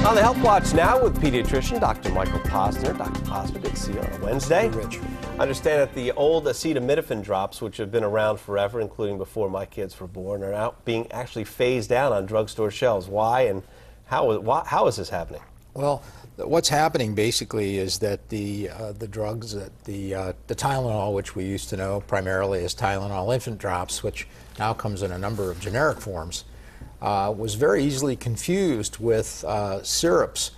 On the Health Watch now with pediatrician Dr. Michael Posner. Dr. Posner, good to see you on a Wednesday. Hey, Rich. I understand that the old acetaminophen drops, which have been around forever, including before my kids were born, are now being actually phased out on drugstore shelves. Why and how is this happening? Well, what's happening basically is that the drugs, the Tylenol, which we used to know primarily as Tylenol infant drops, which now comes in a number of generic forms, was very easily confused with syrups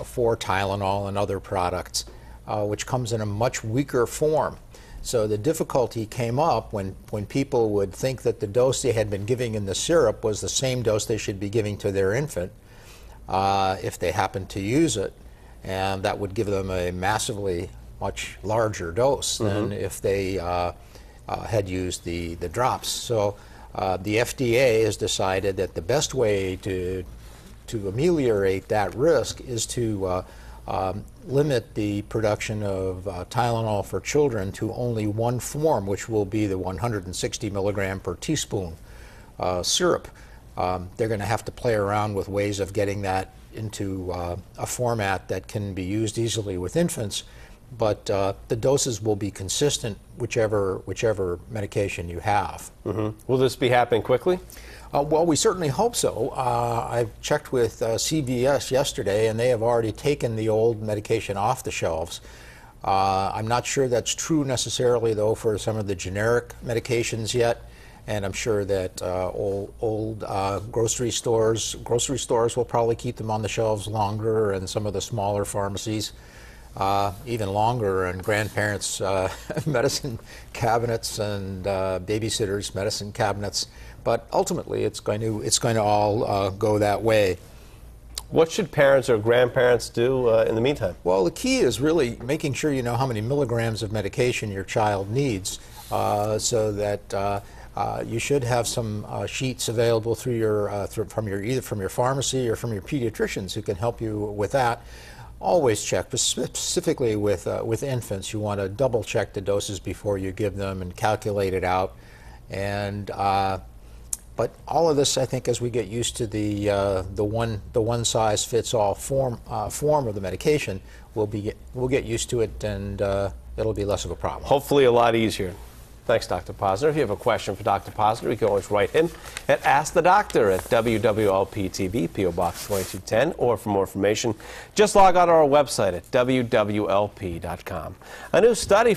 for Tylenol and other products, which comes in a much weaker form. So the difficulty came up when people would think that the dose they had been giving in the syrup was the same dose they should be giving to their infant if they happened to use it, and that would give them a massively much larger dose than if they had used the drops. So the FDA has decided that the best way to ameliorate that risk is to limit the production of Tylenol for children to only one form, which will be the 160 milligram per teaspoon syrup. They're going to have to play around with ways of getting that into a format that can be used easily with infants, but the doses will be consistent whichever medication you have. Will this be happening quickly? Well, we certainly hope so. I checked with CVS yesterday, and they have already taken the old medication off the shelves. I'm not sure that's true necessarily, though, for some of the generic medications yet. And I'm sure that old grocery stores will probably keep them on the shelves longer, and some of the smaller pharmacies even longer, and grandparents' medicine cabinets and babysitters' medicine cabinets. But ultimately, it's going to all go that way. What should parents or grandparents do in the meantime? Well, the key is really making sure you know how many milligrams of medication your child needs, so that you should have some sheets available through your either from your pharmacy or from your pediatricians who can help you with that. Always check, specifically with infants. You want to double check the doses before you give them and calculate it out. And but all of this, I think, as we get used to the one size fits all form of the medication, we'll get used to it, and it'll be less of a problem. Hopefully, a lot easier. Thanks, Dr. Posner. If you have a question for Dr. Posner, you can always write him at Ask the Doctor at WWLP-TV, P.O. Box 2210, or for more information, just log on to our website at WWLP.com. A new study